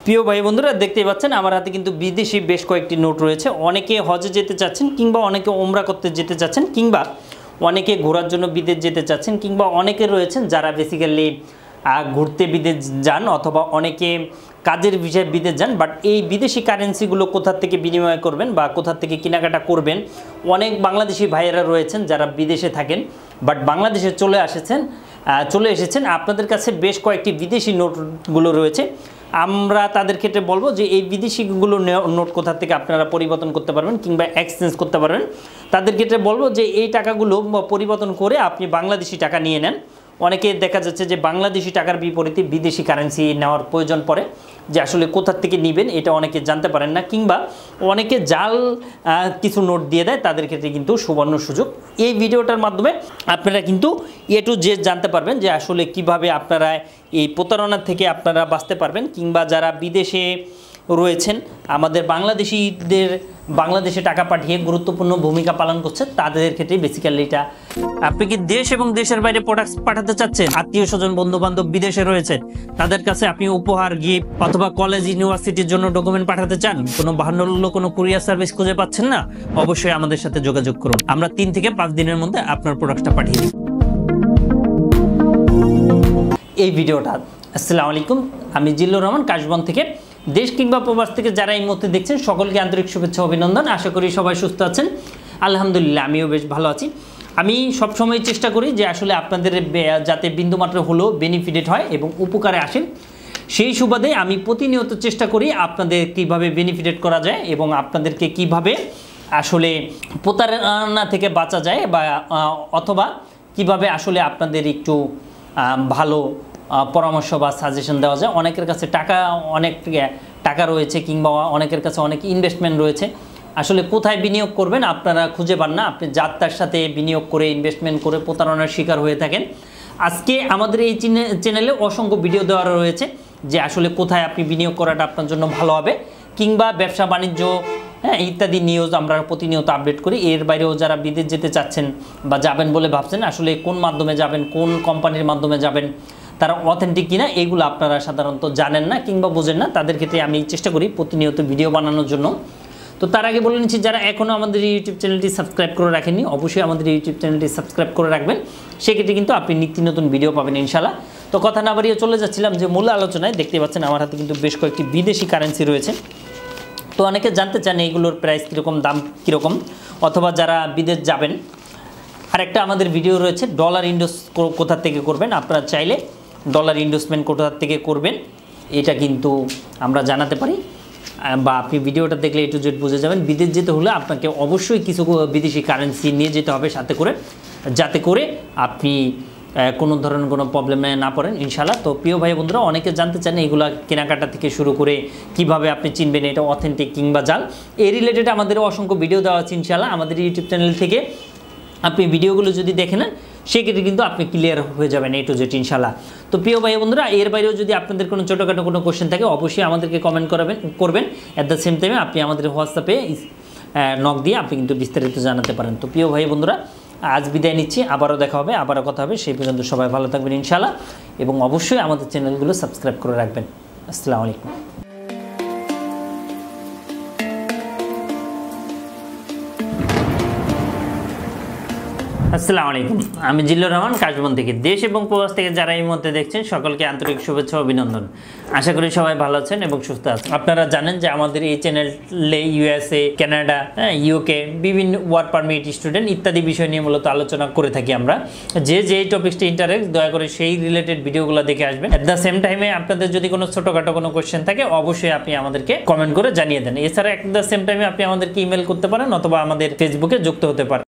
প্রিয় ভাই বন্ধুরা দেখতেই পাচ্ছেন আমার হাতে কিন্তু বিদেশি বেশ কয়েকটি নোট রয়েছে। অনেকে হজে যেতে চাচ্ছেন কিংবা অনেকে ওমরা করতে যেতে চাচ্ছেন কিংবা অনেকে ঘোরার জন্য বিদেশ যেতে চাচ্ছেন কিংবা অনেকে রয়েছেন যারা বেসিক্যালি ঘুরতে বিদেশ যান অথবা অনেকে কাজের বিষয়ে বিদেশ যান। বাট এই বিদেশি কারেন্সিগুলো কোথা থেকে বিনিময় করবেন বা কোথা থেকে কেনাকাটা করবেন, অনেক বাংলাদেশি ভাইয়েরা রয়েছেন যারা বিদেশে থাকেন বাট বাংলাদেশে চলে এসেছেন। আপনাদের কাছে বেশ কয়েকটি বিদেশি নোটগুলো রয়েছে। আমরা তাদের ক্ষেত্রে বলবো যে এই বিদেশিগুলো নোট কোথা থেকে আপনারা পরিবর্তন করতে পারবেন কিংবা এক্সচেঞ্জ করতে পারবেন। তাদের ক্ষেত্রে বলবো যে এই টাকাগুলো পরিবর্তন করে আপনি বাংলাদেশি টাকা নিয়ে নেন। অনেকে দেখা যাচ্ছে যে বাংলাদেশি টাকার বিপরীতে বিদেশি কারেন্সি নেওয়ার প্রয়োজন পড়ে, যে আসলে কোথা থেকে নেবেন এটা অনেকে জানতে পারেন না কিংবা অনেকে জাল কিছু নোট দিয়ে দেয়। তাদের ক্ষেত্রে কিন্তু সুবর্ণ সুযোগ। এই ভিডিওটার মাধ্যমে আপনারা কিন্তু এ টু জেড জানতে পারবেন যে আসলে কিভাবে আপনারা এই প্রতারণা থেকে আপনারা বাঁচতে পারবেন কিংবা যারা বিদেশে রয়েছেন আমাদের বাংলাদেশে টাকা পাঠিয়ে গুরুত্বপূর্ণ ভূমিকা পালন করছে তাদের ক্ষেত্রে বেসিক্যালি এটা। আপনি কি দেশ এবং দেশের বাইরে প্রোডাক্টস পাঠাতে চাচ্ছেন, আত্মীয় স্বজন বন্ধু বান্ধব বিদেশে রয়েছে তাদের কাছে আপনি উপহার গিফট অথবা কলেজ ইউনিভার্সিটির জন্য ডকুমেন্ট পাঠাতে চান, কোনো বাহান্ন কোনো কুরিয়ার সার্ভিস খুঁজে পাচ্ছেন না, অবশ্যই আমাদের সাথে যোগাযোগ করুন। আমরা 3 থেকে 5 দিনের মধ্যে আপনার প্রোডাক্টটা পাঠিয়ে দিই। এই ভিডিওটা আসসালামু আলাইকুম, আমি জিল্লুর রহমান কাশবন থেকে। দেশ কিংবা প্রবাস থেকে যারা এই মুহূর্তে দেখছেন সকলকে আন্তরিক শুভেচ্ছা অভিনন্দন। আশা করি সবাই সুস্থ আছেন। আলহামদুলিল্লাহ আমিও বেশ ভালো আছি। আমি সবসময় চেষ্টা করি যে আসলে আপনাদের যাতে বিন্দুমাত্র হলেও বেনিফিটেড হয় এবং উপকারে আসেন, সেই সুবাদে আমি প্রতিনিয়ত চেষ্টা করি আপনাদের কিভাবে বেনিফিটেড করা যায় এবং আপনাদেরকে কিভাবে আসলে প্রতারণা থেকে বাঁচা যায় বা অথবা কিভাবে আসলে আপনাদের একটু ভালো পরামর্শ বা সাজেশন দেওয়া যায়। অনেকের কাছে অনেক টাকা রয়েছে কিংবা অনেকের কাছে অনেক ইনভেস্টমেন্ট রয়েছে, আসলে কোথায় বিনিয়োগ করবেন আপনারা খুঁজে পান না। আপনি যাত্রার সাথে বিনিয়োগ করে ইনভেস্টমেন্ট করে প্রতারণার শিকার হয়ে থাকেন। আজকে আমাদের এই চ্যানেলে অসংখ্য ভিডিও দেওয়া রয়েছে যে আসলে কোথায় আপনি বিনিয়োগ করাটা আপনার জন্য ভালো হবে কিংবা ব্যবসা বাণিজ্য ইত্যাদি নিউজ আমরা প্রতিনিয়ত আপডেট করি। এর বাইরেও যারা বিদেশ যেতে চাচ্ছেন বা যাবেন বলে ভাবছেন, আসলে কোন মাধ্যমে যাবেন, কোন কোম্পানির মাধ্যমে যাবেন, তারা অথেন্টিক কিনা এগুলো আপনারা সাধারণত জানেন না কিংবা বোঝেন না। তাদের ক্ষেত্রে আমি চেষ্টা করি প্রতিনিয়ত ভিডিও বানানোর জন্য। তো তার আগে বলে নিচ্ছি, যারা এখনও আমাদের ইউটিউব চ্যানেলটি সাবস্ক্রাইব করে রাখেননি অবশ্যই আমাদের ইউটিউব চ্যানেলটি সাবস্ক্রাইব করে রাখবেন। সেক্ষেত্রে কিন্তু আপনি নিত্য নতুন ভিডিও পাবেন ইনশাআল্লাহ। তো কথা না বাড়িয়ে চলে যাচ্ছিলাম যে মূল আলোচনায়। দেখতে পাচ্ছেন আমার হাতে কিন্তু বেশ কয়েকটি বিদেশি কারেন্সি রয়েছে। তো অনেকে জানতে চান এইগুলোর প্রাইস কীরকম, দাম কীরকম, অথবা যারা বিদেশ যাবেন। আরেকটা আমাদের ভিডিও রয়েছে ডলার ইনভেস্ট কোথা থেকে করবেন। আপনারা চাইলে ডলার ইনভেস্টমেন্ট কোথা থেকে করবেন এটা কিন্তু আমরা জানাতে পারি, বা আপনি ভিডিওটা দেখলে একটু জেড বুঝে যাবেন। বিদেশ যেতে হলে আপনাকে অবশ্যই কিছু বিদেশি কারেন্সি নিয়ে যেতে হবে সাথে করে, যাতে করে আপনি কোনো ধরনের কোনো প্রবলেমে না পড়েন ইনশাআল্লাহ। তো প্রিয় ভাই বন্ধুরা, অনেকে জানতে চান এইগুলো কেনাকাটা থেকে শুরু করে কিভাবে আপনি চিনবেন এটা অথেন্টিক কিংবা জাল। এই রিলেটেড আমাদের অসংখ্য ভিডিও দেওয়া আছে ইনশাআল্লাহ আমাদের ইউটিউব চ্যানেল থেকে। আপনি ভিডিওগুলো যদি দেখেন সেক্ষেত্রে কিন্তু আপনি ক্লিয়ার হয়ে যাবেন এ টু জেড ইনশাআল্লাহ। তো প্রিয় ভাই বন্ধুরা, এর বাইরেও যদি আপনাদের কোনো ছোটোখাটো কোনো কোশ্চেন থাকে অবশ্যই আমাদেরকে কমেন্ট করবেন। অ্যাট দ্য সেম টাইমে আপনি আমাদের হোয়াটসঅ্যাপে নক দিয়ে আপনি কিন্তু বিস্তারিত জানাতে পারেন। তো প্রিয় ভাই বন্ধুরা, আজ বিদায় নিচ্ছি, আবারও দেখা হবে, আবারও কথা হবে। সেই পর্যন্ত সবাই ভালো থাকবেন ইনশাআল্লাহ এবং অবশ্যই আমাদের চ্যানেলগুলো সাবস্ক্রাইব করে রাখবেন। আসসালামু আলাইকুম। আসসালামু আলাইকুম, আমি জিল্লুর রহমান কাশবন থেকে। দেশ এবং প্রবাস থেকে যারা এই মুহূর্তে দেখছেন সকলকে আন্তরিক শুভেচ্ছা অভিনন্দন। আশা করি সবাই ভালো আছেন এবং সুস্থ আছেন। আপনারা জানেন যে আমাদের এই চ্যানেলে USA, কানাডা, UK বিভিন্ন ওয়ার্ক পারমিট, স্টুডেন্ট ইত্যাদি বিষয় নিয়ে মূলত আলোচনা করে থাকি আমরা। যে টপিক্সটি ইন্টারেস্ট দয়া করে সেই রিলেটেড ভিডিওগুলো দেখে আসবেন। অ্যাট দ্য সেম টাইমে আপনাদের যদি কোনো ছোটোখাটো কোনো কোয়েশ্চেন থাকে অবশ্যই আপনি আমাদেরকে কমেন্ট করে জানিয়ে দেন। এছাড়া অ্যাট দ্য সেম টাইমে আপনি আমাদেরকে ইমেল করতে পারেন অথবা আমাদের ফেসবুকে যুক্ত হতে পারেন।